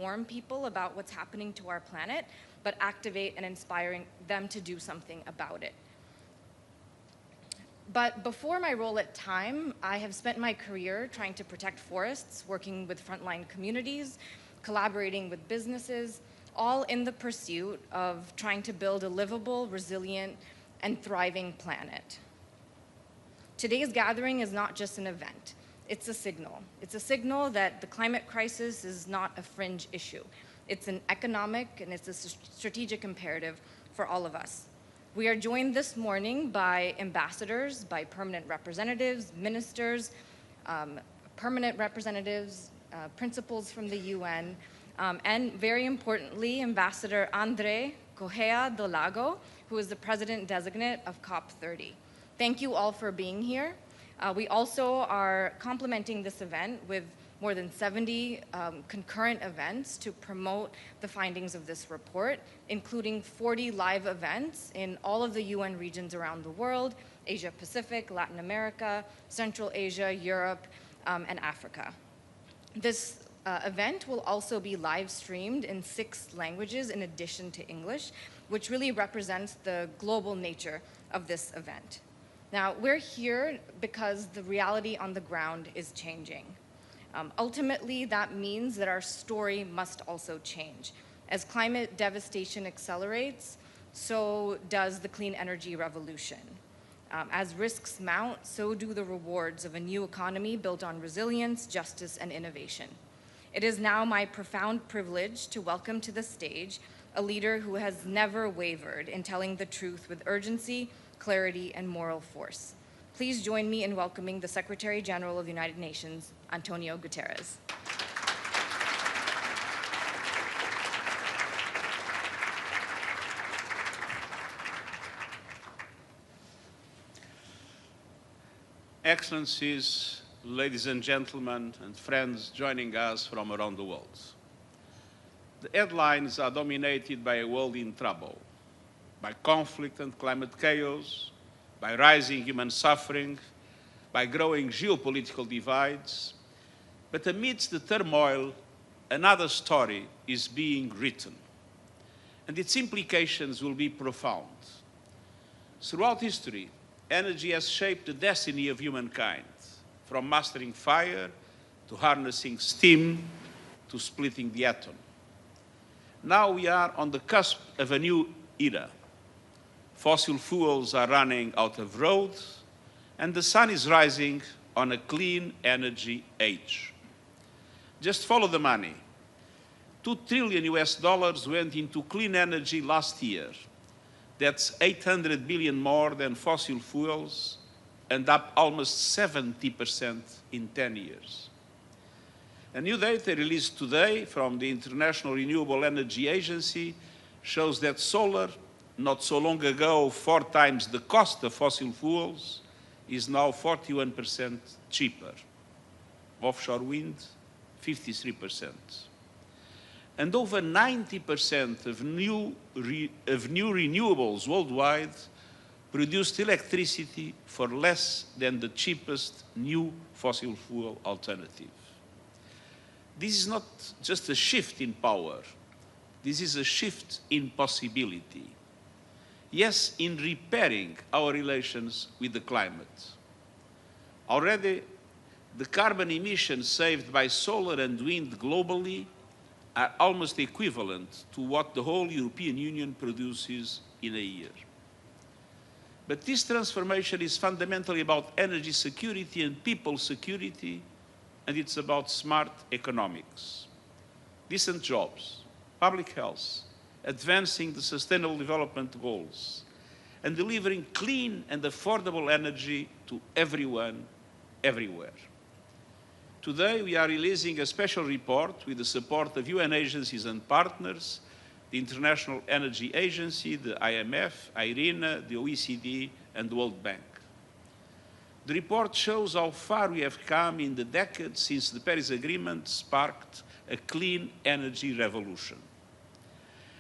inform people about what's happening to our planet, but activate and inspiring them to do something about it. But before my role at Time, I have spent my career trying to protect forests, working with frontline communities, collaborating with businesses, all in the pursuit of trying to build a livable, resilient, and thriving planet. Today's gathering is not just an event, it's a signal. It's a signal that the climate crisis is not a fringe issue. It's an economic and it's a strategic imperative for all of us. We are joined this morning by ambassadors, by permanent representatives, ministers, permanent representatives, principals from the UN, and very importantly, Ambassador André Correa do Lago, who is the president-designate of COP30. Thank you all for being here. We also are complementing this event with more than 70 concurrent events to promote the findings of this report, including 40 live events in all of the UN regions around the world, Asia Pacific, Latin America, Central Asia, Europe, and Africa. This event will also be live streamed in 6 languages in addition to English, which really represents the global nature of this event. Now, we're here because the reality on the ground is changing. Ultimately, that means that our story must also change. As climate devastation accelerates, so does the clean energy revolution. As risks mount, so do the rewards of a new economy built on resilience, justice, and innovation. It is now my profound privilege to welcome to the stage a leader who has never wavered in telling the truth with urgency, clarity, and moral force. Please join me in welcoming the Secretary General of the United Nations, António Guterres. Excellencies, ladies and gentlemen, and friends joining us from around the world. The headlines are dominated by a world in trouble, by conflict and climate chaos, by rising human suffering, by growing geopolitical divides. But amidst the turmoil, another story is being written, and its implications will be profound. Throughout history, energy has shaped the destiny of humankind, from mastering fire to harnessing steam to splitting the atom. Now we are on the cusp of a new era. Fossil fuels are running out of road, and the sun is rising on a clean energy age. Just follow the money. $2 trillion went into clean energy last year. That's 800 billion more than fossil fuels, and up almost 70% in 10 years. A new data released today from the International Renewable Energy Agency shows that solar, not so long ago 4 times the cost of fossil fuels, is now 41% cheaper. Offshore wind, 53%. And over 90% of new renewables worldwide produced electricity for less than the cheapest new fossil fuel alternative. This is not just a shift in power. This is a shift in possibility. Yes, in repairing our relations with the climate. Already, the carbon emissions saved by solar and wind globally are almost equivalent to what the whole European Union produces in a year. But this transformation is fundamentally about energy security and people security, and it's about smart economics. Decent jobs, public health, advancing the Sustainable Development Goals, and delivering clean and affordable energy to everyone, everywhere. Today, we are releasing a special report with the support of UN agencies and partners, the International Energy Agency, the IMF, IRENA, the OECD, and the World Bank. The report shows how far we have come in the decades since the Paris Agreement sparked a clean energy revolution.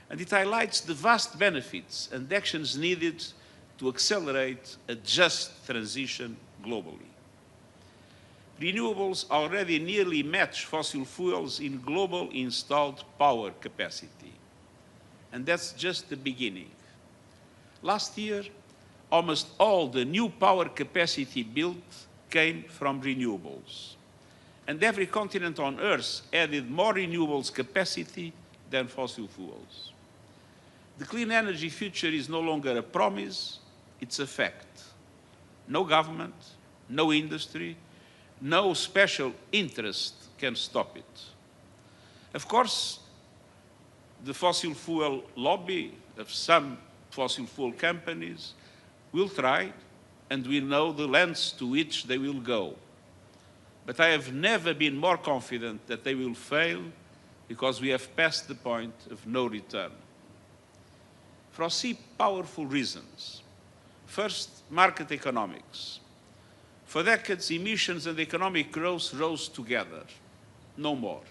And it highlights the vast benefits and actions needed to accelerate a just transition globally. renewables already nearly match fossil fuels in global installed power capacity. And that's just the beginning. Last year, almost all the new power capacity built came from renewables. And every continent on Earth added more renewables capacity than fossil fuels. The clean energy future is no longer a promise, it's a fact. No government, no industry, no special interest can stop it. Of course, the fossil fuel lobby of some fossil fuel companies will try, and we know the lengths to which they will go. But I have never been more confident that they will fail because we have passed the point of no return. For three powerful reasons. First, market economics. For decades, emissions and economic growth rose together, no more.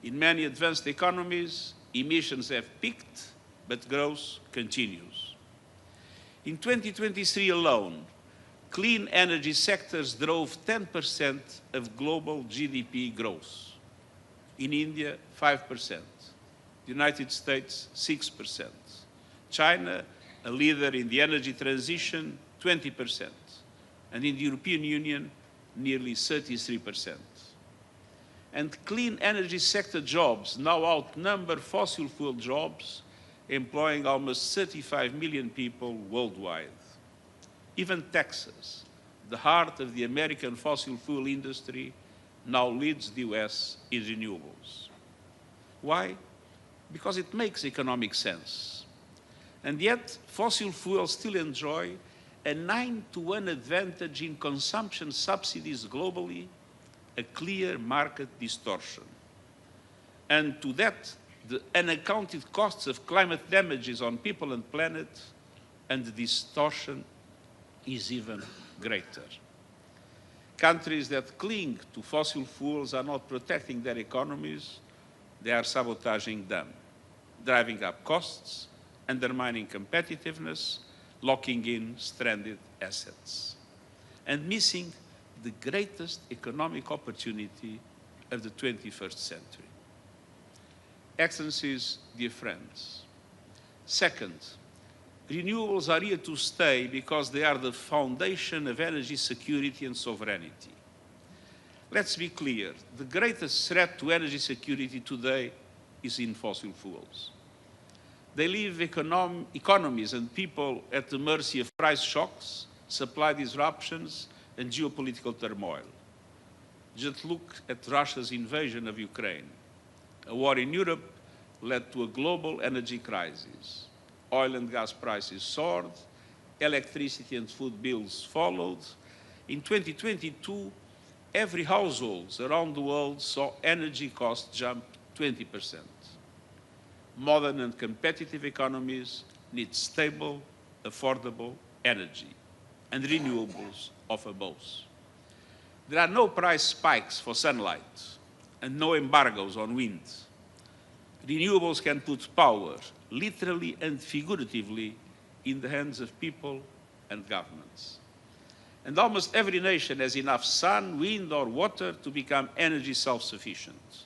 In many advanced economies, emissions have peaked, but growth continues. In 2023 alone, clean energy sectors drove 10% of global GDP growth. In India, 5%. The United States, 6%. China, a leader in the energy transition, 20%. And in the European Union, nearly 33%. And clean energy sector jobs now outnumber fossil fuel jobs, employing almost 35 million people worldwide. Even Texas, the heart of the American fossil fuel industry, now leads the US in renewables. Why? Because it makes economic sense. And yet, fossil fuels still enjoy a 9-to-1 advantage in consumption subsidies globally, a clear market distortion. And to that, the unaccounted costs of climate damages on people and planet, and the distortion is even greater. Countries that cling to fossil fuels are not protecting their economies, they are sabotaging them, driving up costs, undermining competitiveness, locking in stranded assets, and missing the greatest economic opportunity of the 21st century. Excellencies, dear friends. Second, renewables are here to stay because they are the foundation of energy security and sovereignty. Let's be clear, the greatest threat to energy security today is in fossil fuels. They leave economies and people at the mercy of price shocks, supply disruptions, and geopolitical turmoil. Just look at Russia's invasion of Ukraine. A war in Europe led to a global energy crisis. Oil and gas prices soared, electricity and food bills followed. In 2022, every household around the world saw energy costs jump 20%. Modern and competitive economies need stable, affordable energy, and renewables offer both. There are no price spikes for sunlight and no embargoes on wind. Renewables can put power, literally and figuratively, in the hands of people and governments. And almost every nation has enough sun, wind, or water to become energy self-sufficient.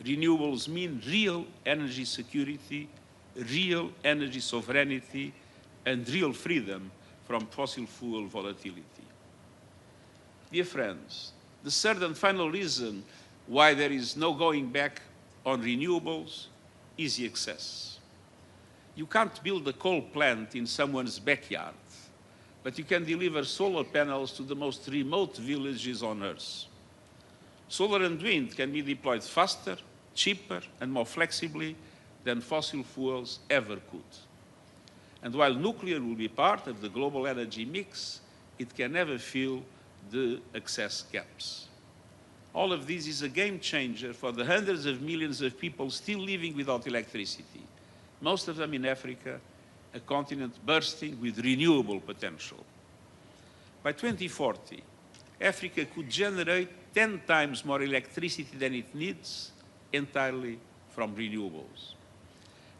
Renewables mean real energy security, real energy sovereignty, and real freedom from fossil fuel volatility. Dear friends, the third and final reason why there is no going back on renewables is the excess. You can't build a coal plant in someone's backyard, but you can deliver solar panels to the most remote villages on Earth. Solar and wind can be deployed faster, cheaper, and more flexibly than fossil fuels ever could. And while nuclear will be part of the global energy mix, it can never fill the access gaps. All of this is a game changer for the hundreds of millions of people still living without electricity, most of them in Africa, a continent bursting with renewable potential. By 2040, Africa could generate 10 times more electricity than it needs entirely from renewables.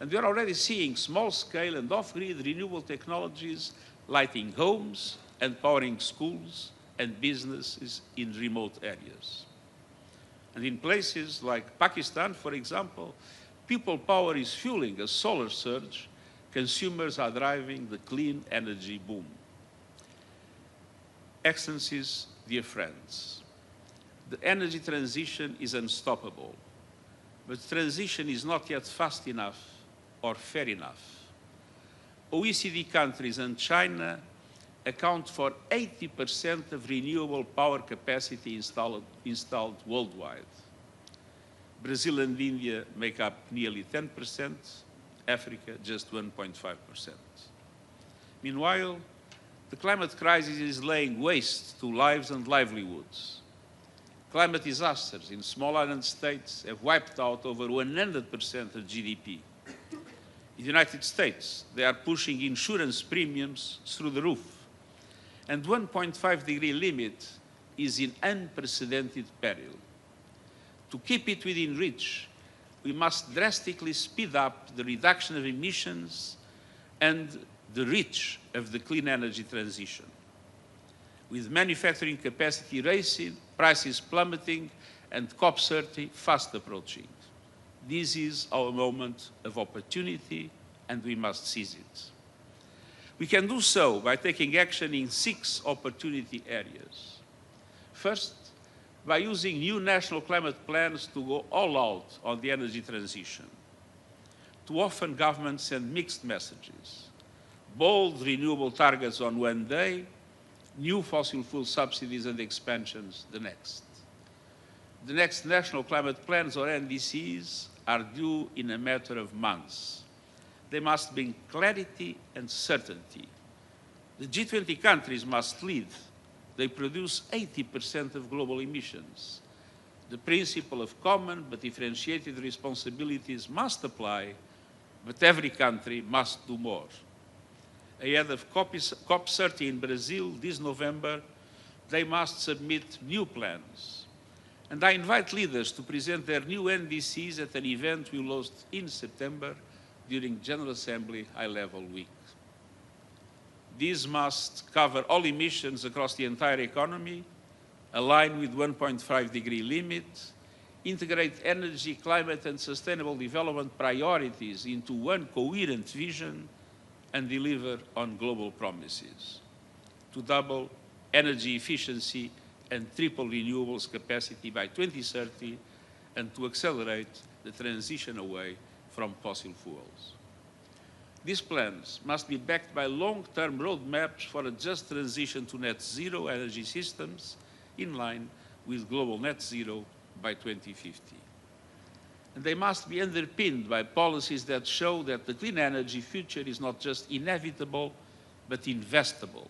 And we are already seeing small-scale and off-grid renewable technologies lighting homes and powering schools and businesses in remote areas. And in places like Pakistan, for example, people power is fueling a solar surge. Consumers are driving the clean energy boom. Excellencies, dear friends, the energy transition is unstoppable, but transition is not yet fast enough or fair enough. OECD countries and China account for 80% of renewable power capacity installed worldwide. Brazil and India make up nearly 10%, Africa just 1.5%. Meanwhile, the climate crisis is laying waste to lives and livelihoods. Climate disasters in small island states have wiped out over 100% of GDP. In the United States, they are pushing insurance premiums through the roof. And 1.5-degree limit is in unprecedented peril. To keep it within reach, we must drastically speed up the reduction of emissions and the reach of the clean energy transition. With manufacturing capacity racing, prices plummeting, and COP30 fast approaching. This is our moment of opportunity, and we must seize it. We can do so by taking action in 6 opportunity areas. First, by using new national climate plans to go all out on the energy transition. Too often, governments send mixed messages. Bold renewable targets on one day, new fossil fuel subsidies and expansions the next. The next national climate plans, or NDCs, are due in a matter of months. They must bring clarity and certainty. The G20 countries must lead. They produce 80% of global emissions. The principle of common but differentiated responsibilities must apply, but every country must do more. Ahead of COP30 in Brazil this November, they must submit new plans. And I invite leaders to present their new NDCs at an event we will host in September during General Assembly High-Level Week. These must cover all emissions across the entire economy, align with 1.5-degree limit, integrate energy, climate, and sustainable development priorities into one coherent vision, and deliver on global promises to double energy efficiency and triple renewables capacity by 2030, and to accelerate the transition away from fossil fuels. These plans must be backed by long-term roadmaps for a just transition to net zero energy systems in line with global net zero by 2050. And they must be underpinned by policies that show that the clean energy future is not just inevitable, but investable.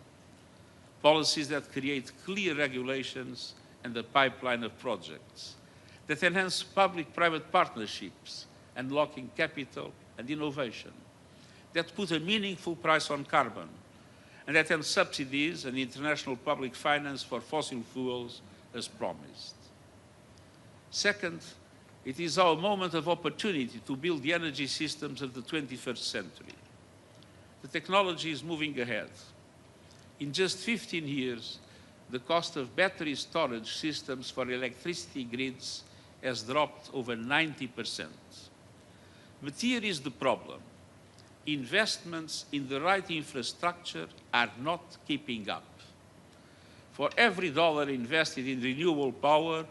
Policies that create clear regulations and a pipeline of projects, that enhance public-private partnerships, unlocking capital and innovation, that put a meaningful price on carbon, and that end subsidies and international public finance for fossil fuels as promised. Second, it is our moment of opportunity to build the energy systems of the 21st century. The technology is moving ahead. In just 15 years, the cost of battery storage systems for electricity grids has dropped over 90%. But here is the problem. Investments in the right infrastructure are not keeping up. For every dollar invested in renewable power,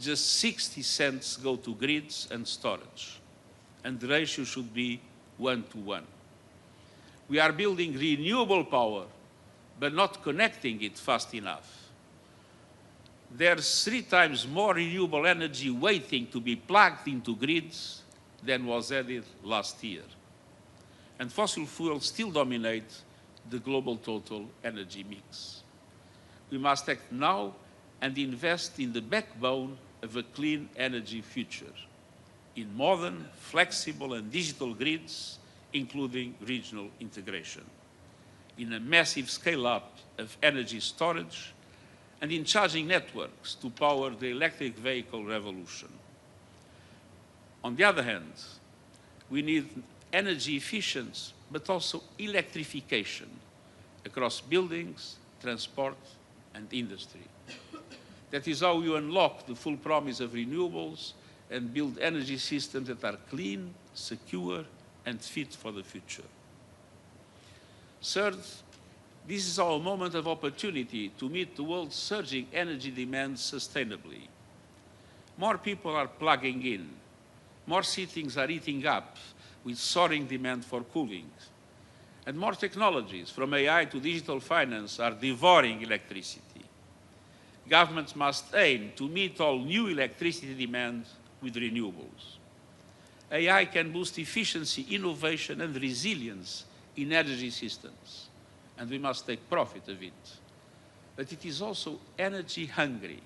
just 60 cents go to grids and storage, and the ratio should be 1-to-1. We are building renewable power, but not connecting it fast enough. There's 3 times more renewable energy waiting to be plugged into grids than was added last year. And fossil fuels still dominate the global total energy mix. We must act now and invest in the backbone of a clean energy future, in modern, flexible, and digital grids, including regional integration, in a massive scale-up of energy storage, and in charging networks to power the electric vehicle revolution. On the other hand, we need energy efficiency, but also electrification across buildings, transport, and industry. That is how you unlock the full promise of renewables and build energy systems that are clean, secure, and fit for the future. Third, this is our moment of opportunity to meet the world's surging energy demands sustainably. More people are plugging in. More cities are eating up with soaring demand for cooling. And more technologies, from AI to digital finance, are devouring electricity. Governments must aim to meet all new electricity demand with renewables. AI can boost efficiency, innovation, and resilience in energy systems, and we must take profit of it. But it is also energy hungry.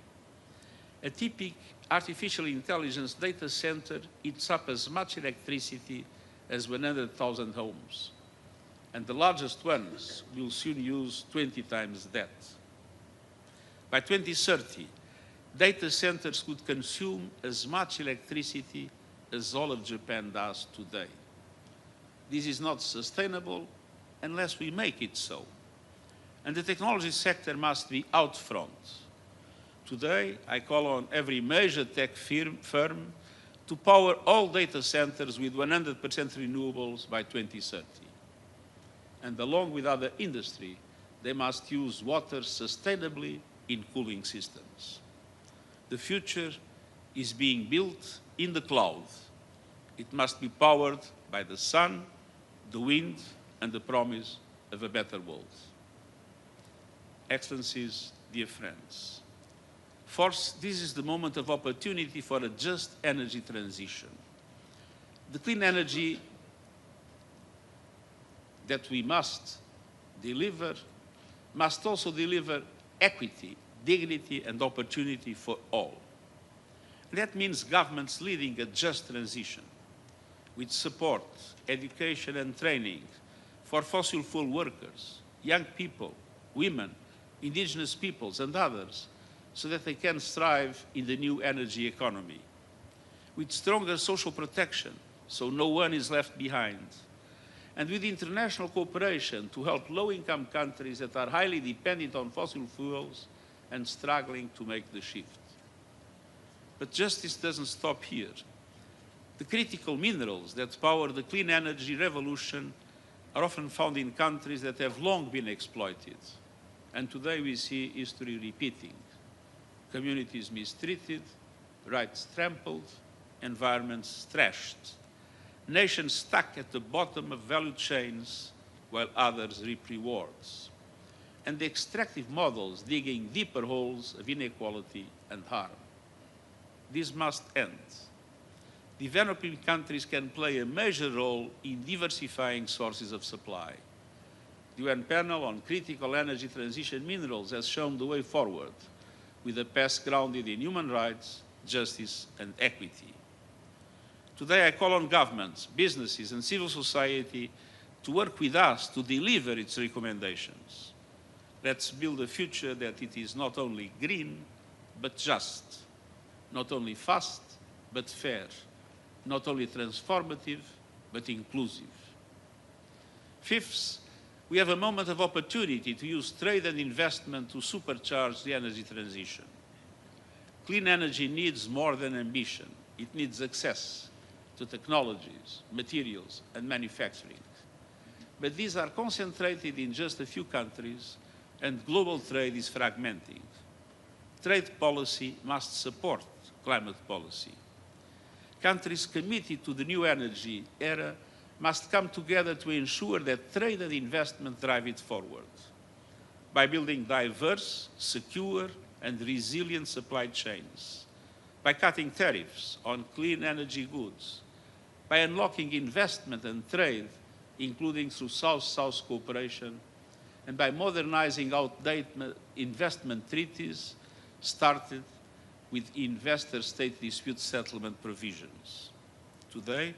A typical artificial intelligence data center eats up as much electricity as 100,000 homes. And the largest ones will soon use 20 times that. By 2030, data centers could consume as much electricity as all of Japan does today. This is not sustainable unless we make it so. And the technology sector must be out front. Today, I call on every major tech firm to power all data centers with 100% renewables by 2030. And along with other industry, they must use water sustainably in cooling systems. The future is being built in the cloud. It must be powered by the sun, the wind, and the promise of a better world. Excellencies, dear friends, first, this is the moment of opportunity for a just energy transition. The clean energy that we must deliver must also deliver equity, dignity, and opportunity for all. That means governments leading a just transition with support, education, and training for fossil fuel workers, young people, women, indigenous peoples, and others, so that they can thrive in the new energy economy. With stronger social protection, so no one is left behind. And with international cooperation to help low-income countries that are highly dependent on fossil fuels and struggling to make the shift. But justice doesn't stop here. The critical minerals that power the clean energy revolution are often found in countries that have long been exploited. And today we see history repeating. Communities mistreated, rights trampled, environments trashed. Nations stuck at the bottom of value chains while others reap rewards. And the extractive models digging deeper holes of inequality and harm. This must end. Developing countries can play a major role in diversifying sources of supply. The UN panel on critical energy transition minerals has shown the way forward, with a path grounded in human rights, justice, and equity. Today, I call on governments, businesses, and civil society to work with us to deliver its recommendations. Let's build a future that it is not only green, but just, not only fast, but fair, not only transformative, but inclusive. Fifth, we have a moment of opportunity to use trade and investment to supercharge the energy transition. Clean energy needs more than ambition. It needs access to technologies, materials, and manufacturing. But these are concentrated in just a few countries, and global trade is fragmenting. Trade policy must support climate policy. Countries committed to the new energy era must come together to ensure that trade and investment drive it forward. By building diverse, secure, and resilient supply chains, by cutting tariffs on clean energy goods, by unlocking investment and trade, including through South-South cooperation, and by modernizing outdated investment treaties started with investor-state dispute settlement provisions. Today,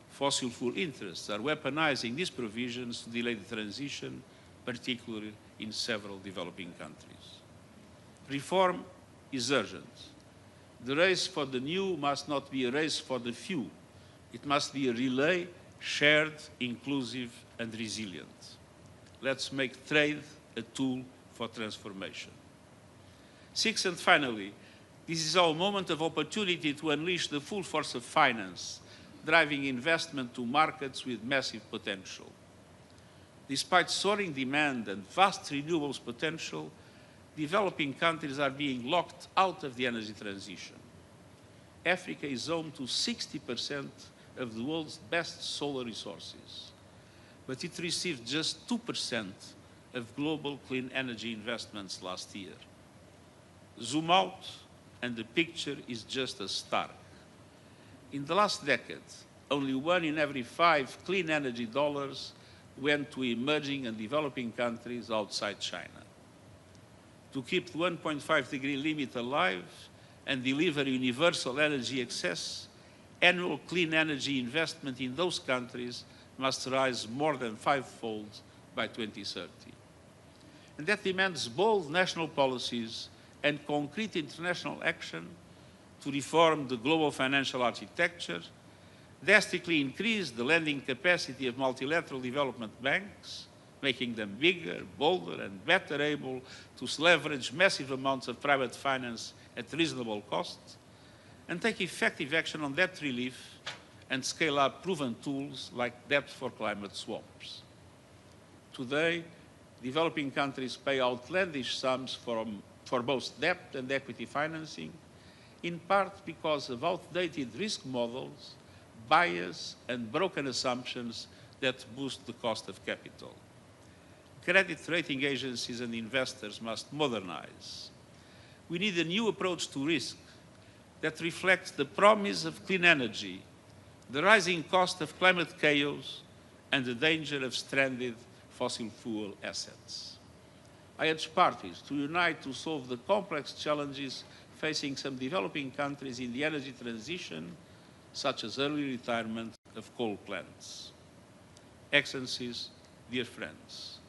fossil fuel interests are weaponizing these provisions to delay the transition, particularly in several developing countries. Reform is urgent. The race for the new must not be a race for the few. It must be a relay, shared, inclusive, and resilient. Let's make trade a tool for transformation. Sixth and finally, this is our moment of opportunity to unleash the full force of finance, driving investment to markets with massive potential. Despite soaring demand and vast renewables potential, developing countries are being locked out of the energy transition. Africa is home to 60% of the world's best solar resources, but it received just 2% of global clean energy investments last year. Zoom out, and the picture is just as stark. In the last decade, only 1 in every 5 clean energy dollars went to emerging and developing countries outside China. To keep the 1.5-degree limit alive and deliver universal energy access, annual clean energy investment in those countries must rise more than 5-fold by 2030. And that demands bold national policies and concrete international action to reform the global financial architecture, drastically increase the lending capacity of multilateral development banks, making them bigger, bolder, and better able to leverage massive amounts of private finance at reasonable costs, and take effective action on debt relief and scale up proven tools like debt for climate swaps. Today, developing countries pay outlandish sums for both debt and equity financing, in part because of outdated risk models, bias, and broken assumptions that boost the cost of capital. Credit rating agencies and investors must modernize. We need a new approach to risk that reflects the promise of clean energy, the rising cost of climate chaos, and the danger of stranded fossil fuel assets. I urge parties to unite to solve the complex challenges facing some developing countries in the energy transition, such as early retirement of coal plants. Excellencies, dear friends,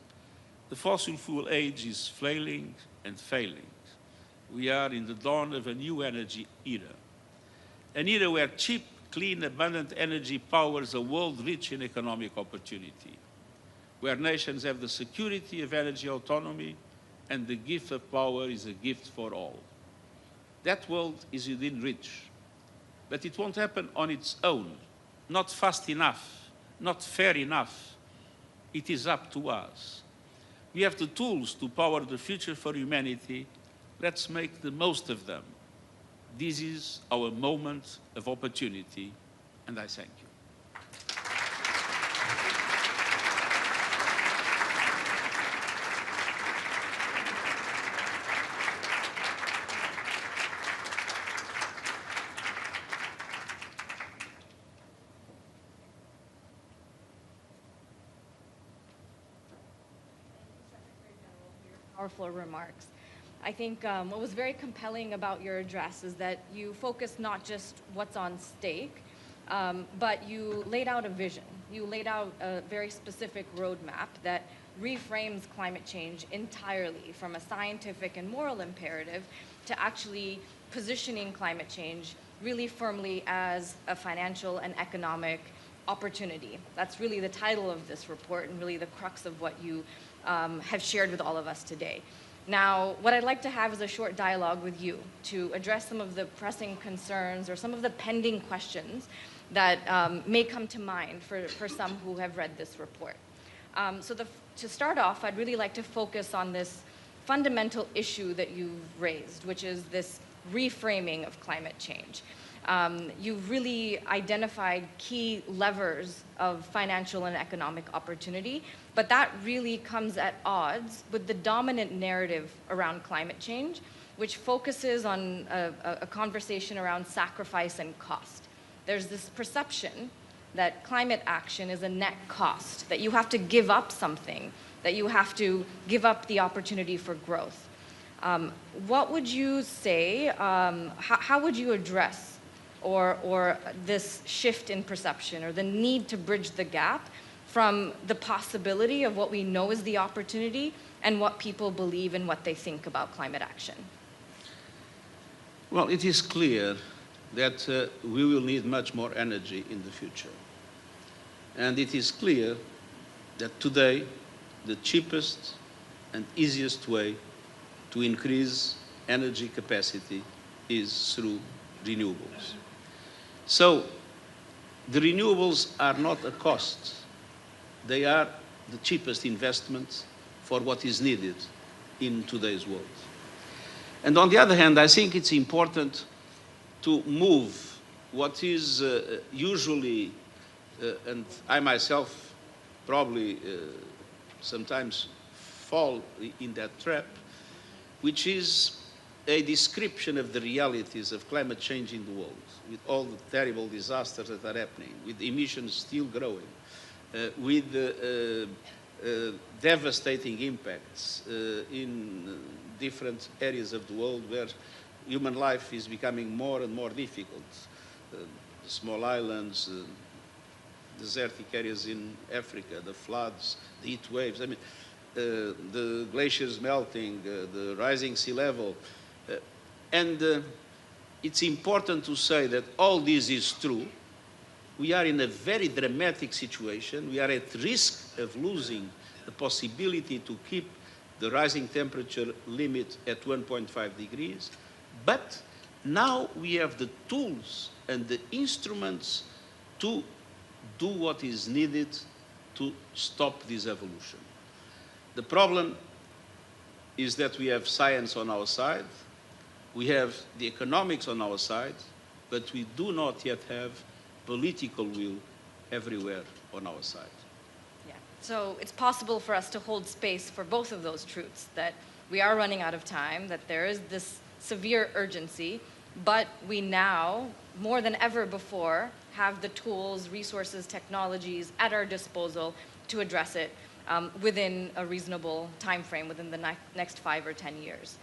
the fossil fuel age is flailing and failing. We are in the dawn of a new energy era, an era where cheap, clean, abundant energy powers a world rich in economic opportunity, where nations have the security of energy autonomy and the gift of power is a gift for all. That world is within reach, but it won't happen on its own, not fast enough, not fair enough. It is up to us. We have the tools to power the future for humanity. Let's make the most of them. This is our moment of opportunity, and I thank you. Powerful remarks. I think what was very compelling about your address is that you focused not just what's on stake, but you laid out a vision. You laid out a very specific roadmap that reframes climate change entirely from a scientific and moral imperative to actually positioning climate change really firmly as a financial and economic opportunity. That's really the title of this report and really the crux of what you have shared with all of us today. Now, what I'd like to have is a short dialogue with you to address some of the pressing concerns or some of the pending questions that may come to mind for some who have read this report. To start off, I'd really like to focus on this fundamental issue that you've raised, which is this reframing of climate change. You've really identified key levers of financial and economic opportunity, but that really comes at odds with the dominant narrative around climate change, which focuses on a conversation around sacrifice and cost. There's this perception that climate action is a net cost, that you have to give up something, that you have to give up the opportunity for growth. What would you say, how would you address or this shift in perception or the need to bridge the gap from the possibility of what we know is the opportunity and what people believe and what they think about climate action? Well, it is clear that we will need much more energy in the future. And it is clear that today the cheapest and easiest way to increase energy capacity is through renewables. So the renewables are not a cost. They are the cheapest investment for what is needed in today's world. And on the other hand, I think it's important to move what is usually, and I myself probably sometimes fall in that trap, which is a description of the realities of climate change in the world, with all the terrible disasters that are happening, with emissions still growing, with devastating impacts in different areas of the world where human life is becoming more and more difficult. The small islands, desertic areas in Africa, the floods, the heat waves, I mean, the glaciers melting, the rising sea level. And it's important to say that all this is true. We are in a very dramatic situation. We are at risk of losing the possibility to keep the rising temperature limit at 1.5 degrees. But now we have the tools and the instruments to do what is needed to stop this evolution. The problem is that we have science on our side, we have the economics on our side, but we do not yet have political will everywhere on our side. Yeah. So it's possible for us to hold space for both of those truths, that we are running out of time, that there is this severe urgency, but we now, more than ever before, have the tools, resources, technologies at our disposal to address it within a reasonable time frame, within the next 5 or 10 years.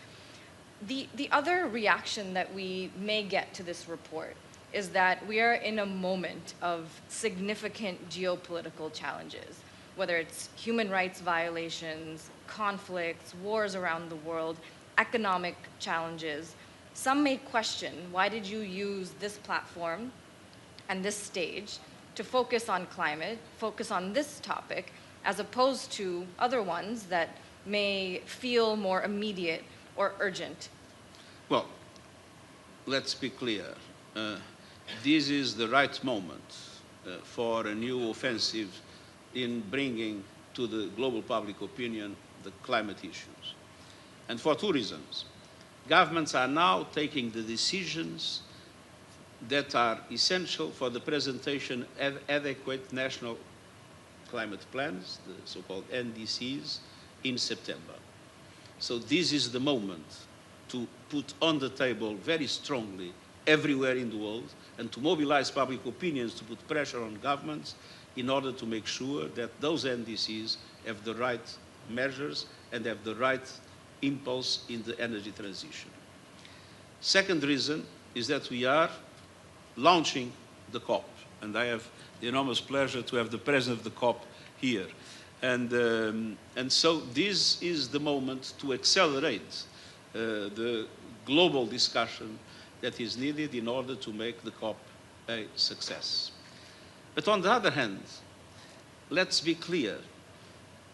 The other reaction that we may get to this report is that we are in a moment of significant geopolitical challenges, whether it's human rights violations, conflicts, wars around the world, economic challenges. Some may question, why did you use this platform and this stage to focus on climate, focus on this topic, as opposed to other ones that may feel more immediate or urgent? Well, let's be clear. This is the right moment for a new offensive in bringing to the global public opinion the climate issues. And for two reasons. Governments are now taking the decisions that are essential for the presentation of adequate national climate plans, the so-called NDCs, in September. So this is the moment to put on the table very strongly everywhere in the world and to mobilize public opinions to put pressure on governments in order to make sure that those NDCs have the right measures and have the right impulse in the energy transition. Second reason is that we are launching the COP, and I have the enormous pleasure to have the president of the COP here. And so this is the moment to accelerate the global discussion that is needed in order to make the COP a success. But on the other hand, let's be clear.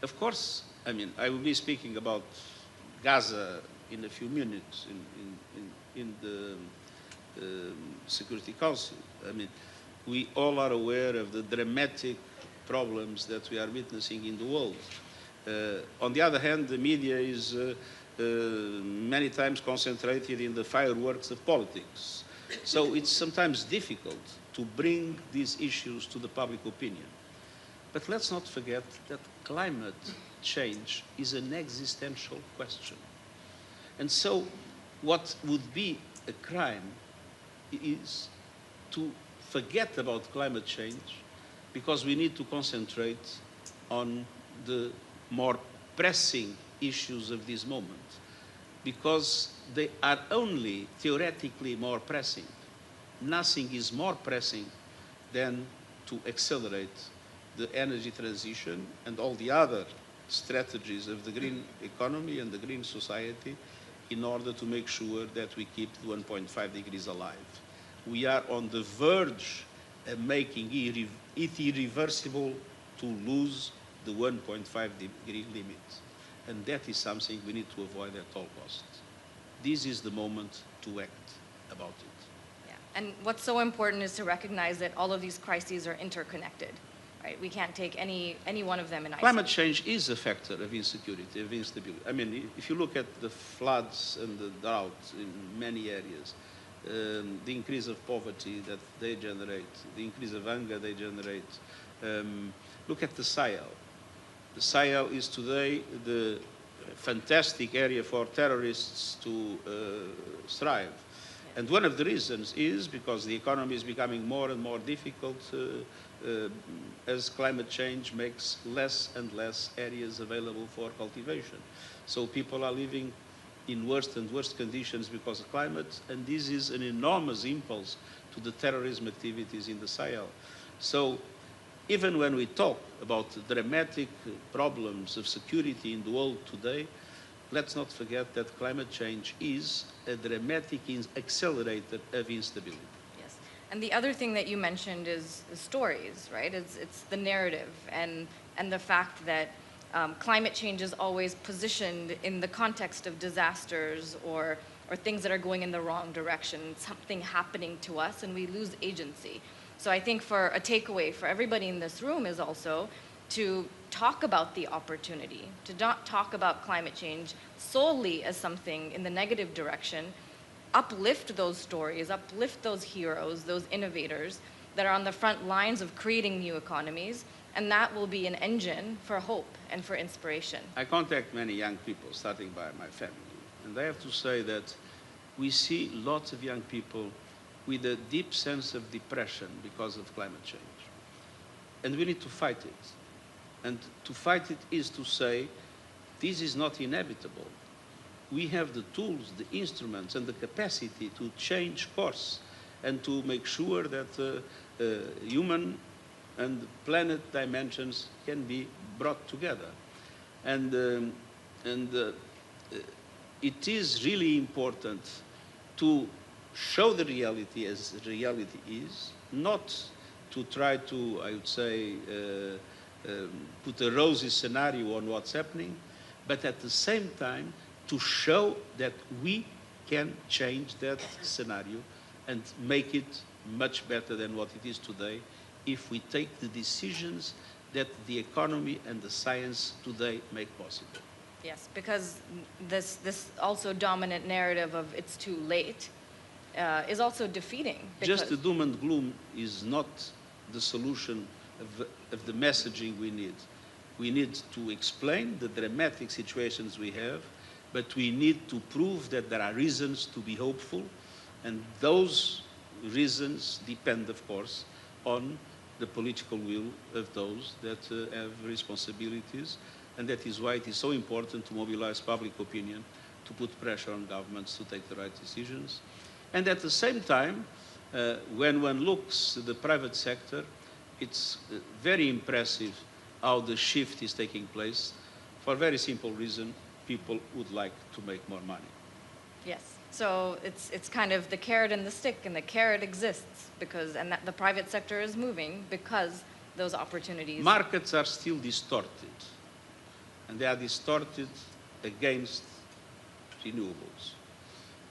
Of course, I mean, I will be speaking about Gaza in a few minutes in the Security Council. I mean, we all are aware of the dramatic problems that we are witnessing in the world. On the other hand, the media is many times concentrated in the fireworks of politics. So it's sometimes difficult to bring these issues to the public opinion. But let's not forget that climate change is an existential question. And so what would be a crime is to forget about climate change, because we need to concentrate on the more pressing issues of this moment, because they are only theoretically more pressing. Nothing is more pressing than to accelerate the energy transition and all the other strategies of the green economy and the green society in order to make sure that we keep the 1.5 degrees alive. We are on the verge of making it irreversible to lose the 1.5 degree limit. And that is something we need to avoid at all costs. this is the moment to act about it. Yeah. And what's so important is to recognize that all of these crises are interconnected. Right? We can't take any one of them in isolation. Climate change is a factor of insecurity, of instability. I mean, if you look at the floods and the drought in many areas, the increase of poverty that they generate, the increase of hunger they generate. Look at the Sahel. The Sahel is today the fantastic area for terrorists to thrive. And one of the reasons is because the economy is becoming more and more difficult as climate change makes less and less areas available for cultivation. So people are living in worse and worse conditions because of climate, and this is an enormous impulse to the terrorism activities in the Sahel. So even when we talk about the dramatic problems of security in the world today, let's not forget that climate change is a dramatic accelerator of instability. Yes, and the other thing that you mentioned is the stories, right? It's the narrative and the fact that climate change is always positioned in the context of disasters or things that are going in the wrong direction, something happening to us, and we lose agency. So I think for a takeaway for everybody in this room is also to talk about the opportunity, to not talk about climate change solely as something in the negative direction, uplift those stories, uplift those heroes, those innovators that are on the front lines of creating new economies, and that will be an engine for hope and for inspiration. I contact many young people, starting by my family, and I have to say that we see lots of young people with a deep sense of depression because of climate change. And we need to fight it. And to fight it is to say, this is not inevitable. We have the tools, the instruments, and the capacity to change course and to make sure that human and planet dimensions can be brought together. And it is really important to show the reality as the reality is, not to try to, I would say, put a rosy scenario on what's happening, but at the same time to show that we can change that scenario and make it much better than what it is today if we take the decisions that the economy and the science today make possible. Yes, because this also dominant narrative of it's too late is also defeating. Just the doom and gloom is not the solution of the messaging we need. We need to explain the dramatic situations we have, but we need to prove that there are reasons to be hopeful, and those reasons depend, of course, on the political will of those that have responsibilities, and that is why it is so important to mobilize public opinion, to put pressure on governments to take the right decisions. And at the same time, when one looks at the private sector, it's very impressive how the shift is taking place. For a very simple reason, people would like to make more money. Yes, so it's kind of the carrot and the stick, and the carrot exists because, and that the private sector is moving because those opportunities. Markets are still distorted, and they are distorted against renewables.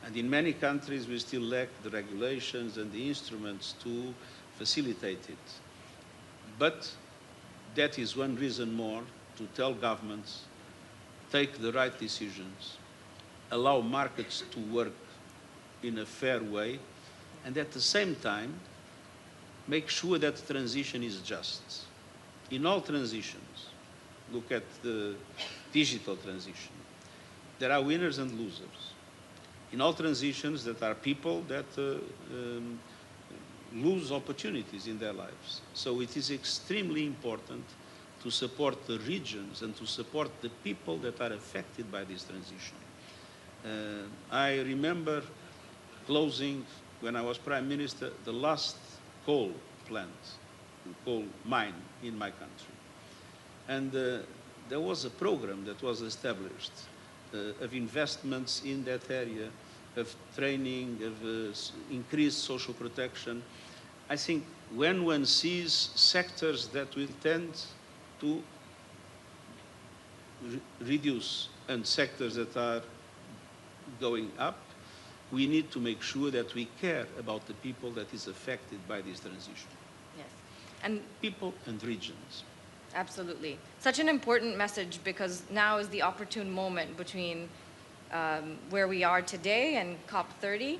And in many countries, we still lack the regulations and the instruments to facilitate it. But that is one reason more to tell governments, take the right decisions, allow markets to work in a fair way, and at the same time, make sure that the transition is just. In all transitions, look at the digital transition, there are winners and losers. In all transitions, there are people that lose opportunities in their lives. So it is extremely important to support the regions and to support the people that are affected by this transition. I remember closing, when I was Prime Minister, the last coal plant, coal mine in my country. And there was a program that was established of investments in that area, of training, of increased social protection. I think when one sees sectors that will tend to reduce and sectors that are going up, we need to make sure that we care about the people that is affected by this transition. Yes. And people and regions. absolutely. Such an important message, because now is the opportune moment between where we are today and COP30.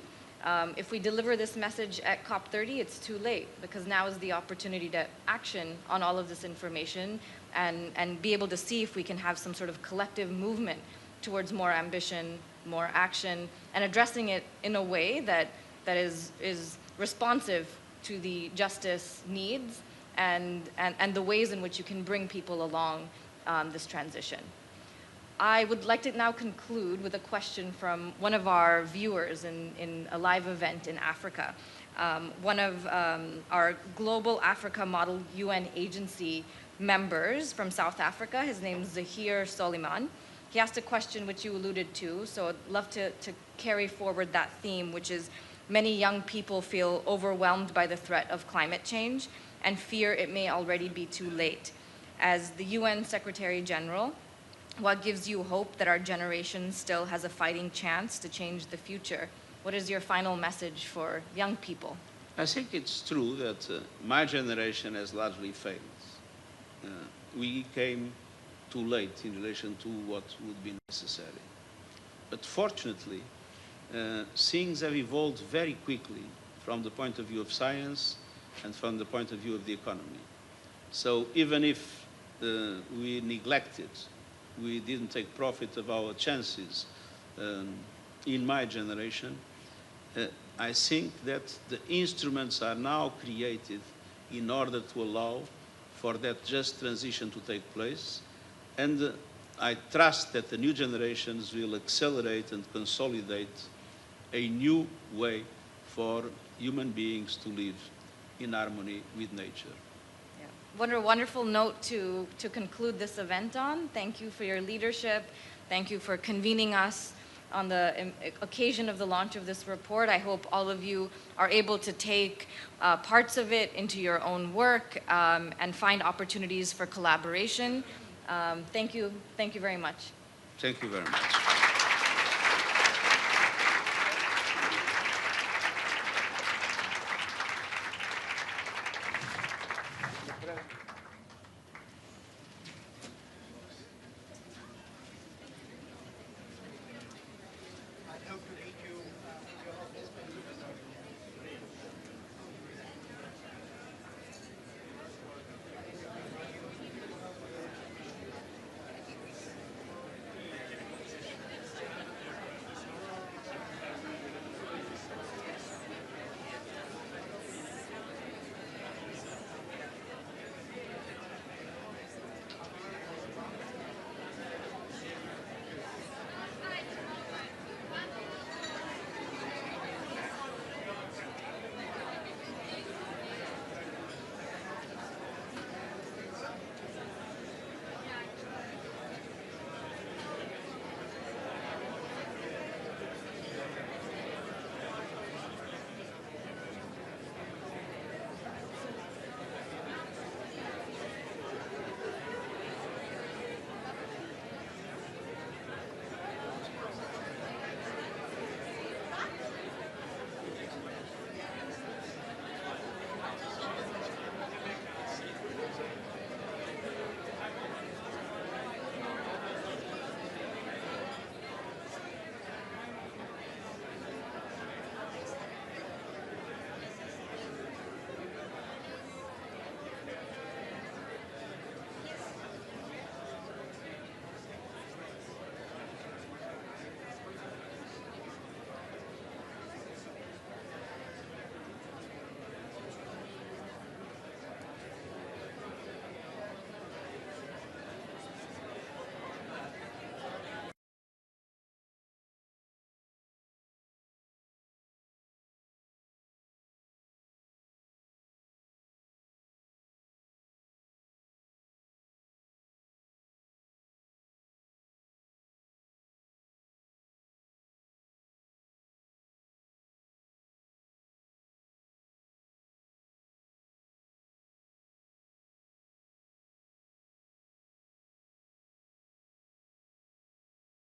If we deliver this message at COP30, it's too late, because now is the opportunity to action on all of this information and be able to see if we can have some sort of collective movement towards more ambition, more action, and addressing it in a way that is responsive to the justice needs and the ways in which you can bring people along this transition. I would like to now conclude with a question from one of our viewers in a live event in Africa. One of our Global Africa Model UN Agency members from South Africa, his name is Zahir Soliman. He asked a question which you alluded to, so I'd love to carry forward that theme, which is many young people feel overwhelmed by the threat of climate change and fear it may already be too late. As the UN Secretary General, what gives you hope that our generation still has a fighting chance to change the future? What is your final message for young people? I think it's true that my generation has largely failed. We came too late in relation to what would be necessary. But fortunately, things have evolved very quickly from the point of view of science and from the point of view of the economy. So even if we neglected, we didn't take profit of our chances in my generation, I think that the instruments are now created in order to allow for that just transition to take place. And I trust that the new generations will accelerate and consolidate a new way for human beings to live in harmony with nature. What a wonderful note to conclude this event on. Thank you for your leadership. Thank you for convening us on the occasion of the launch of this report. I hope all of you are able to take parts of it into your own work and find opportunities for collaboration. Thank you very much. Thank you very much.